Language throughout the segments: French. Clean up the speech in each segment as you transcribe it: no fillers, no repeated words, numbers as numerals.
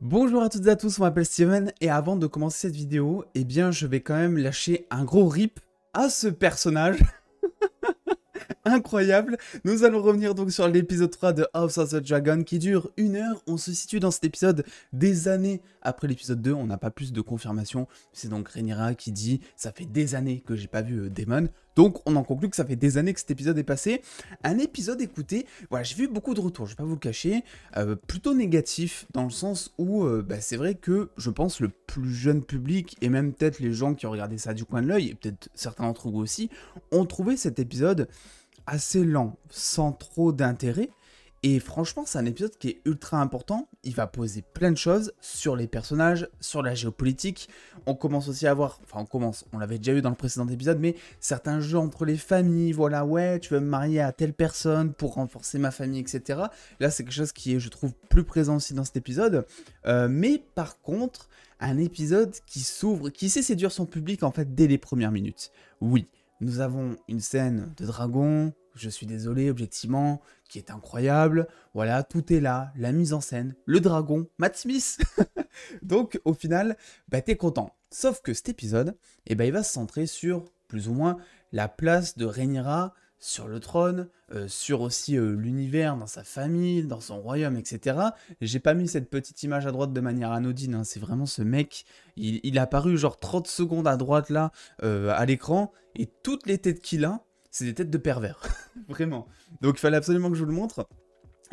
Bonjour à toutes et à tous, on m'appelle Steven et avant de commencer cette vidéo, je vais quand même lâcher un gros rip à ce personnage incroyable. Nous allons revenir donc sur l'épisode 3 de House of the Dragon qui dure 1 heure. On se situe dans cet épisode des années après l'épisode 2, on n'a pas plus de confirmation. C'est donc Rhaenyra qui dit « ça fait des années que j'ai pas vu Daemon ». Donc on en conclut que ça fait des années que cet épisode est passé. Un épisode, écoutez, voilà, j'ai vu beaucoup de retours, je vais pas vous le cacher, plutôt négatif dans le sens où c'est vrai que je pense le plus jeune public et même peut-être les gens qui ont regardé ça du coin de l'œil et peut-être certains d'entre vous aussi ont trouvé cet épisode assez lent, sans trop d'intérêt. Et franchement, c'est un épisode qui est ultra important. Il va poser plein de choses sur les personnages, sur la géopolitique. On commence aussi à voir, on l'avait déjà eu dans le précédent épisode, mais certains jeux entre les familles, voilà, ouais, tu veux me marier à telle personne pour renforcer ma famille, etc. Là, c'est quelque chose qui est, je trouve, plus présent aussi dans cet épisode. Mais par contre, un épisode qui s'ouvre, qui sait séduire son public, en fait, dès les premières minutes. Oui. Nous avons une scène de dragon, je suis désolé, objectivement, qui est incroyable. Voilà, tout est là, la mise en scène, le dragon, Matt Smith. Donc, au final, t'es content. Sauf que cet épisode, il va se centrer sur, plus ou moins, la place de Rhaenyra sur le trône, sur aussi l'univers, dans sa famille, dans son royaume, etc. J'ai pas mis cette petite image à droite de manière anodine, hein. C'est vraiment ce mec, il est apparu genre 30 secondes à droite là, à l'écran, et toutes les têtes qu'il a, c'est des têtes de pervers, vraiment. Donc il fallait absolument que je vous le montre.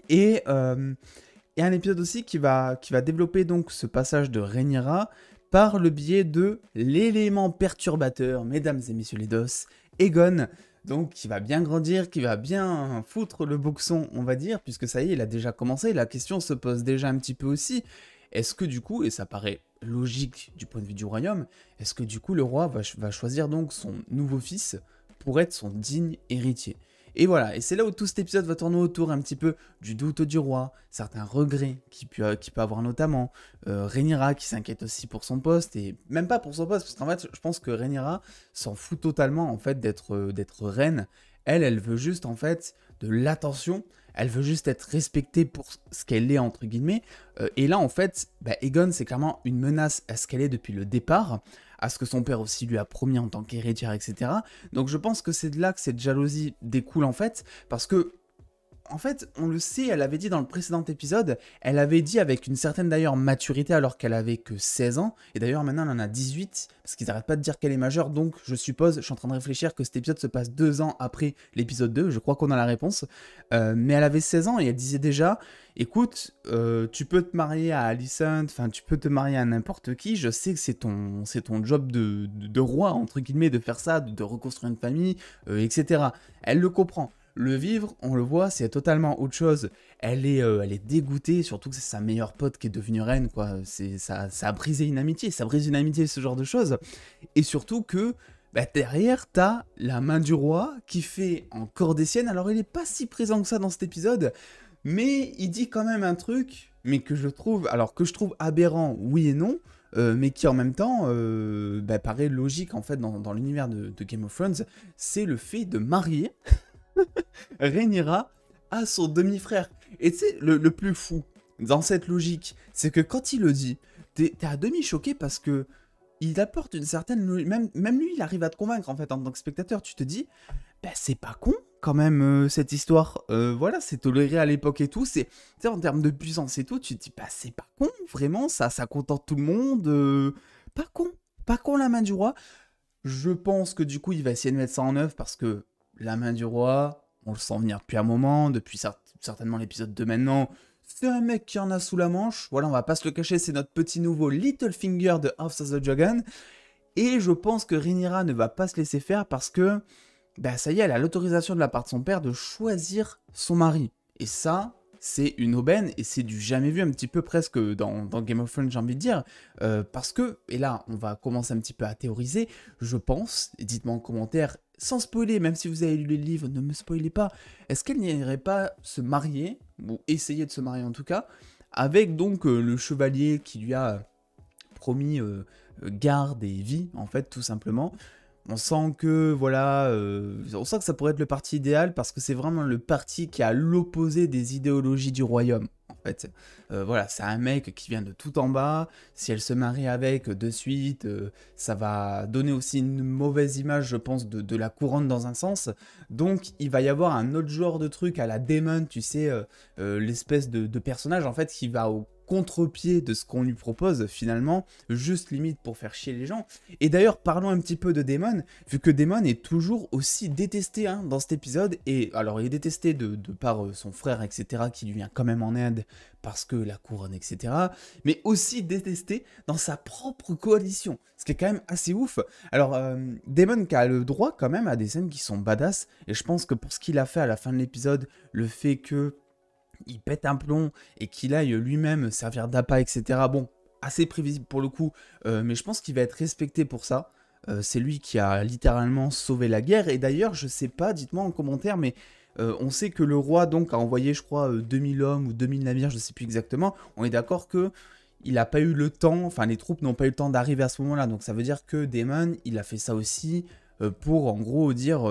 Et un épisode aussi qui va développer donc ce passage de Rhaenyra par le biais de l'élément perturbateur, mesdames et messieurs les dos, Aegon. Donc, qui va bien grandir, qui va bien foutre le boxon, on va dire, puisque ça y est, il a déjà commencé. La question se pose déjà un petit peu aussi. Est-ce que du coup, et ça paraît logique du point de vue du royaume, est-ce que du coup le roi va choisir donc son nouveau fils pour être son digne héritier? Et voilà, et c'est là où tout cet épisode va tourner autour un petit peu du doute du roi, certains regrets qu'il peut avoir notamment, Rhaenyra qui s'inquiète aussi pour son poste, et même pas pour son poste, parce qu'en fait, je pense que Rhaenyra s'en fout totalement, en fait, d'être reine. Elle veut juste, en fait, de l'attention, elle veut juste être respectée pour ce qu'elle est, entre guillemets, et là, en fait, Aegon, c'est clairement une menace à ce qu'elle est depuis le départ, à ce que son père aussi lui a promis en tant qu'héritière, etc. Donc je pense que c'est de là que cette jalousie découle en fait, parce que, en fait, on le sait, elle avait dit dans le précédent épisode, elle avait dit avec une certaine d'ailleurs maturité alors qu'elle avait que 16 ans, et d'ailleurs maintenant elle en a 18, parce qu'ils n'arrêtent pas de dire qu'elle est majeure, donc je suppose, je suis en train de réfléchir que cet épisode se passe 2 ans après l'épisode 2, je crois qu'on a la réponse, mais elle avait 16 ans et elle disait déjà, écoute, tu peux te marier à Alicent, enfin tu peux te marier à n'importe qui, je sais que c'est ton job de roi, entre guillemets, de faire ça, de reconstruire une famille, etc. Elle le comprend. Le vivre, on le voit, c'est totalement autre chose. Elle est dégoûtée, surtout que c'est sa meilleure pote qui est devenue reine, quoi. Ça a brisé une amitié, ça brise une amitié, ce genre de choses. Et surtout que, derrière, t'as la main du roi qui fait encore des siennes. Alors, il est pas si présent que ça dans cet épisode, mais il dit quand même un truc, mais que je trouve aberrant, oui et non, mais qui en même temps paraît logique en fait dans l'univers de Game of Thrones, c'est le fait de marier Rhaenyra à son demi-frère. Et tu sais, le plus fou dans cette logique, c'est que quand il le dit, t'es à demi choqué parce que il apporte une certaine... Même lui, il arrive à te convaincre en fait en tant que spectateur. Tu te dis, c'est pas con quand même cette histoire. Voilà, c'est toléré à l'époque et tout. C'est, tu sais, en termes de puissance et tout, tu te dis, c'est pas con, vraiment, ça contente tout le monde. Pas con. Pas con la main du roi. Je pense que du coup, il va essayer de mettre ça en œuvre parce que la main du roi, on le sent venir depuis un moment, depuis certainement l'épisode 2 maintenant. C'est un mec qui en a sous la manche. Voilà, on va pas se le cacher, c'est notre petit nouveau Littlefinger de House of the Dragon. Et je pense que Rhaenyra ne va pas se laisser faire parce que, ça y est, elle a l'autorisation de la part de son père de choisir son mari. Et ça, c'est une aubaine et c'est du jamais vu un petit peu presque dans Game of Thrones, j'ai envie de dire. Parce que, et là, on va commencer un petit peu à théoriser, je pense, et dites-moi en commentaire, sans spoiler, même si vous avez lu les livres, ne me spoilez pas, est-ce qu'elle n'irait pas se marier, ou essayer de se marier en tout cas, avec donc le chevalier qui lui a promis garde et vie, en fait, tout simplement. On sent que, voilà, on sent que ça pourrait être le parti idéal parce que c'est vraiment le parti qui est à l'opposé des idéologies du royaume, en fait. Voilà, c'est un mec qui vient de tout en bas. Si elle se marie avec de suite, ça va donner aussi une mauvaise image, je pense, de la couronne dans un sens. Donc, il va y avoir un autre genre de truc à la Daemon, tu sais, l'espèce de personnage, en fait, qui va au contre-pied de ce qu'on lui propose, finalement, juste limite pour faire chier les gens. Et d'ailleurs, parlons un petit peu de Daemon, vu que Daemon est toujours aussi détesté hein, dans cet épisode, et alors il est détesté de par son frère, etc., qui lui vient quand même en aide, parce que la couronne, etc., mais aussi détesté dans sa propre coalition, ce qui est quand même assez ouf. Alors, Daemon qui a le droit quand même à des scènes qui sont badass, et je pense que pour ce qu'il a fait à la fin de l'épisode, le fait que il pète un plomb et qu'il aille lui-même servir d'appât, etc., bon, assez prévisible pour le coup, mais je pense qu'il va être respecté pour ça. C'est lui qui a littéralement sauvé la guerre. Et d'ailleurs, je sais pas, dites-moi en commentaire, mais on sait que le roi donc a envoyé, je crois, 2000 hommes ou 2000 navires, je sais plus exactement. On est d'accord que il n'a pas eu le temps, enfin les troupes n'ont pas eu le temps d'arriver à ce moment-là. Donc ça veut dire que Daemon, il a fait ça aussi pour en gros dire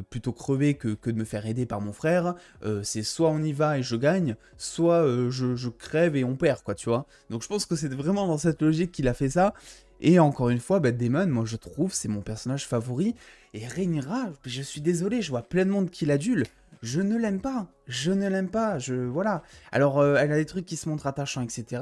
plutôt crever que de me faire aider par mon frère, c'est soit on y va et je gagne, soit je crève et on perd, quoi, tu vois. Donc je pense que c'est vraiment dans cette logique qu'il a fait ça. Et encore une fois, bah, Daemon, moi je trouve, c'est mon personnage favori. Et Rhaenyra, je suis désolé, je vois plein de monde qui l'adule. Je ne l'aime pas, je ne l'aime pas, voilà. Alors, elle a des trucs qui se montrent attachants, etc.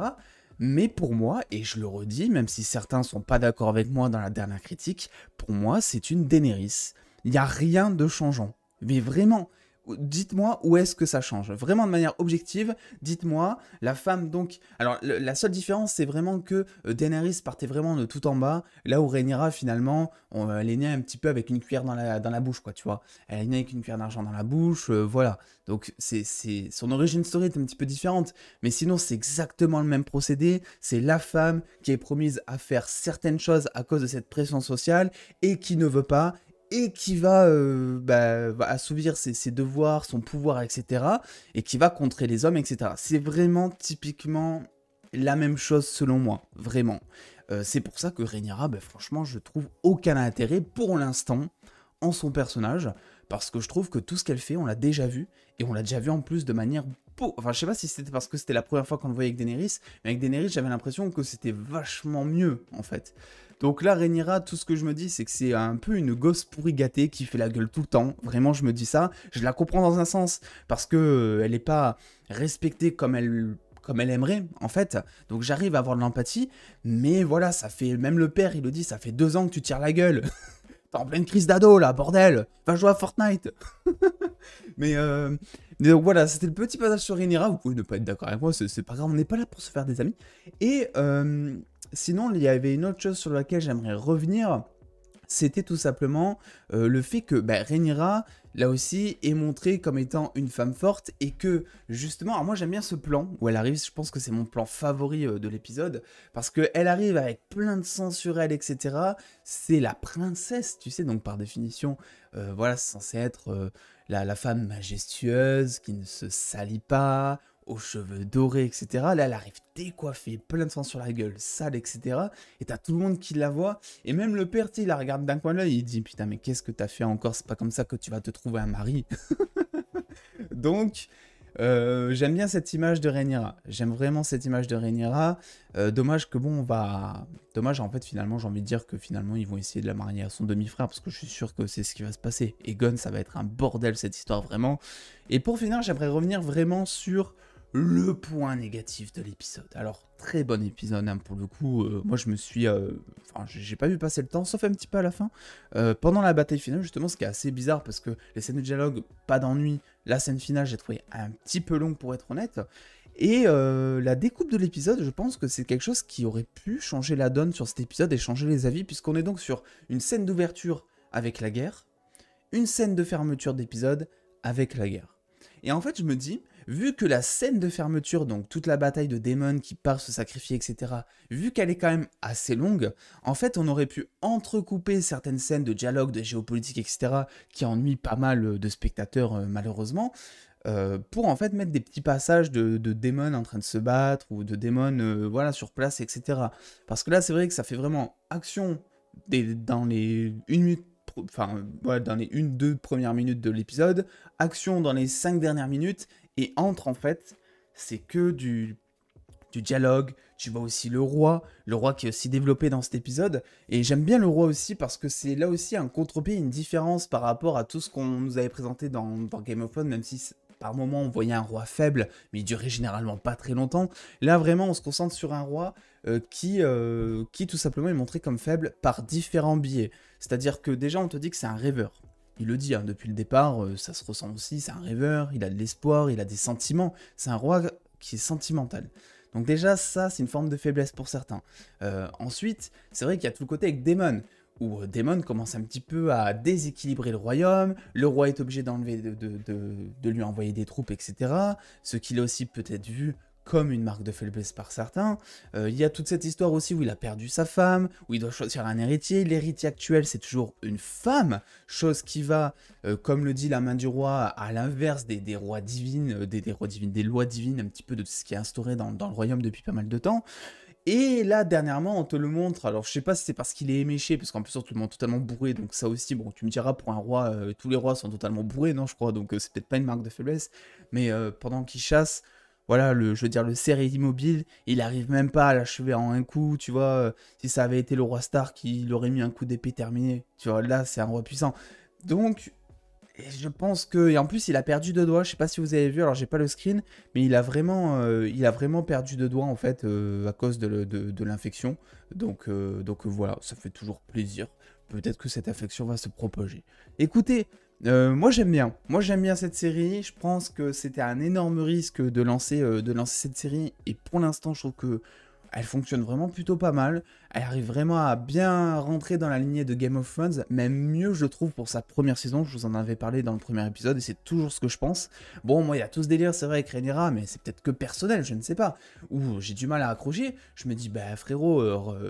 Mais pour moi, et je le redis, même si certains sont pas d'accord avec moi dans la dernière critique, pour moi, c'est une Daenerys. Il n'y a rien de changeant. Mais vraiment, dites-moi où est-ce que ça change. Vraiment de manière objective, dites-moi, la femme donc... Alors, la seule différence, c'est vraiment que Daenerys partait vraiment de tout en bas, là où Rhaenyra, finalement, elle est née un petit peu avec une cuillère dans la bouche, quoi, tu vois. Elle est née avec une cuillère d'argent dans la bouche, voilà. Donc, son origin story est un petit peu différente, mais sinon, c'est exactement le même procédé. C'est la femme qui est promise à faire certaines choses à cause de cette pression sociale et qui ne veut pas et qui va assouvir ses devoirs, son pouvoir, etc. et qui va contrer les hommes, etc. C'est vraiment typiquement la même chose selon moi, vraiment. C'est pour ça que Rhaenyra, franchement, je trouve aucun intérêt pour l'instant en son personnage, parce que je trouve que tout ce qu'elle fait, on l'a déjà vu, et on l'a déjà vu en plus de manière... Enfin, je sais pas si c'était parce que c'était la première fois qu'on le voyait avec Daenerys, mais avec Daenerys, j'avais l'impression que c'était vachement mieux, en fait. Donc là, Rhaenyra, tout ce que je me dis, c'est que c'est un peu une gosse pourri gâtée qui fait la gueule tout le temps. Vraiment, je me dis ça. Je la comprends dans un sens, parce que elle n'est pas respectée comme elle aimerait, en fait. Donc j'arrive à avoir de l'empathie, mais voilà, ça fait... Même le père, il le dit, ça fait 2 ans que tu tires la gueule. T'es en pleine crise d'ado, là, bordel. Va jouer à Fortnite. mais, donc voilà, c'était le petit passage sur Rhaenyra. Vous pouvez ne pas être d'accord avec moi, c'est pas grave, on n'est pas là pour se faire des amis. Et sinon, il y avait une autre chose sur laquelle j'aimerais revenir. C'était tout simplement le fait que Rhaenyra, là aussi, est montrée comme étant une femme forte et que, justement, alors moi j'aime bien ce plan où elle arrive, je pense que c'est mon plan favori de l'épisode, parce qu'elle arrive avec plein de sang sur elle, etc. C'est la princesse, tu sais, donc par définition, voilà, c'est censé être la femme majestueuse, qui ne se salit pas, aux cheveux dorés, etc. Là, elle arrive décoiffée, plein de sang sur la gueule, sale, etc. Et t'as tout le monde qui la voit. Et même le père, il la regarde d'un coin de l'œil, il dit putain, mais qu'est-ce que t'as fait encore? C'est pas comme ça que tu vas te trouver un mari. Donc, j'aime bien cette image de Rhaenyra. J'aime vraiment cette image de Rhaenyra. Dommage que bon, dommage en fait, finalement, j'ai envie de dire que finalement, ils vont essayer de la marier à son demi-frère parce que je suis sûr que c'est ce qui va se passer. Aegon, ça va être un bordel cette histoire, vraiment. Et pour finir, j'aimerais revenir vraiment sur le point négatif de l'épisode. Alors, très bon épisode, hein, pour le coup. Moi, je me suis... Enfin, j'ai pas vu passer le temps, sauf un petit peu à la fin. Pendant la bataille finale, justement, ce qui est assez bizarre, parce que les scènes de dialogue, pas d'ennui. La scène finale, j'ai trouvé un petit peu longue, pour être honnête. Et la découpe de l'épisode, je pense que c'est quelque chose qui aurait pu changer la donne sur cet épisode et changer les avis, puisqu'on est donc sur une scène d'ouverture avec la guerre, une scène de fermeture d'épisode avec la guerre. Et en fait, je me dis, vu que la scène de fermeture, donc toute la bataille de Daemon qui part se sacrifier, etc., vu qu'elle est quand même assez longue, en fait, on aurait pu entrecouper certaines scènes de dialogue, de géopolitique, etc., qui ennuient pas mal de spectateurs, malheureusement, pour en fait mettre des petits passages de Daemon en train de se battre, ou de Daemon, voilà, sur place, etc. Parce que là, c'est vrai que ça fait vraiment action dans les 1 minute enfin, voilà, dans les 1-2 premières minutes de l'épisode, action dans les 5 dernières minutes, et entre, en fait, c'est que du dialogue. Tu vois aussi le roi qui est aussi développé dans cet épisode. Et j'aime bien le roi aussi parce que c'est là aussi un contre-pied, une différence par rapport à tout ce qu'on nous avait présenté dans Game of Thrones, même si par moment on voyait un roi faible, mais il durait généralement pas très longtemps. Là vraiment on se concentre sur un roi qui tout simplement est montré comme faible par différents biais. C'est-à-dire que déjà on te dit que c'est un rêveur. Il le dit, hein, depuis le départ, ça se ressent aussi, c'est un rêveur, il a de l'espoir, il a des sentiments. C'est un roi qui est sentimental. Donc déjà, ça, c'est une forme de faiblesse pour certains. Ensuite, c'est vrai qu'il y a tout le côté avec Daemon, où Daemon commence un petit peu à déséquilibrer le royaume, le roi est obligé de lui envoyer des troupes, etc. Ce qu'il a aussi peut-être vu comme une marque de faiblesse par certains. Il y a toute cette histoire aussi où il a perdu sa femme, où il doit choisir un héritier. L'héritier actuel, c'est toujours une femme, chose qui va, comme le dit la main du roi, à l'inverse des rois divines, des lois divines, un petit peu de ce qui est instauré dans le royaume depuis pas mal de temps. Et là, dernièrement, on te le montre, alors je sais pas si c'est parce qu'il est éméché, parce qu'en plus on te le montre totalement bourré, donc ça aussi, bon, tu me diras, pour un roi, tous les rois sont totalement bourrés, non, je crois, donc c'est peut-être pas une marque de faiblesse, mais pendant qu'il chasse, voilà, je veux dire, le cerf est immobile, il arrive même pas à l'achever en un coup, tu vois, si ça avait été le roi Stark, il aurait mis un coup d'épée terminé, tu vois, là, c'est un roi puissant. Donc, et je pense que... Et en plus, il a perdu 2 doigts, je sais pas si vous avez vu, alors j'ai pas le screen, mais il a vraiment perdu 2 doigts, en fait, à cause de l'infection. Donc voilà, ça fait toujours plaisir. Peut-être que cette infection va se propager. Écoutez, moi j'aime bien. Moi j'aime bien cette série. Je pense que c'était un énorme risque de lancer cette série. Et pour l'instant, je trouve que elle fonctionne vraiment plutôt pas mal. Elle arrive vraiment à bien rentrer dans la lignée de Game of Thrones, même mieux je trouve pour sa première saison. Je vous en avais parlé dans le premier épisode et c'est toujours ce que je pense. Bon, moi il y a tout ce délire, c'est vrai, avec Rhaenyra, mais c'est peut-être que personnel, je ne sais pas. Ou j'ai du mal à accrocher. Je me dis, bah frérot,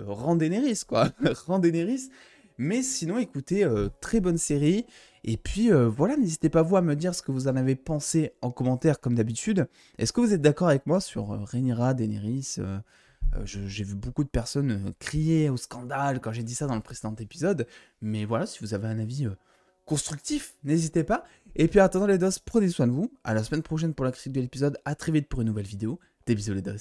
rends Daenerys quoi, rends Daenerys. Mais sinon, écoutez, très bonne série. Et puis voilà, n'hésitez pas vous à me dire ce que vous en avez pensé en commentaire comme d'habitude. Est-ce que vous êtes d'accord avec moi sur Rhaenyra, Daenerys j'ai vu beaucoup de personnes crier au scandale quand j'ai dit ça dans le précédent épisode. Mais voilà, si vous avez un avis constructif, n'hésitez pas. Et puis en attendant les dos, prenez soin de vous. À la semaine prochaine pour la critique de l'épisode. À très vite pour une nouvelle vidéo. Des bisous les dos.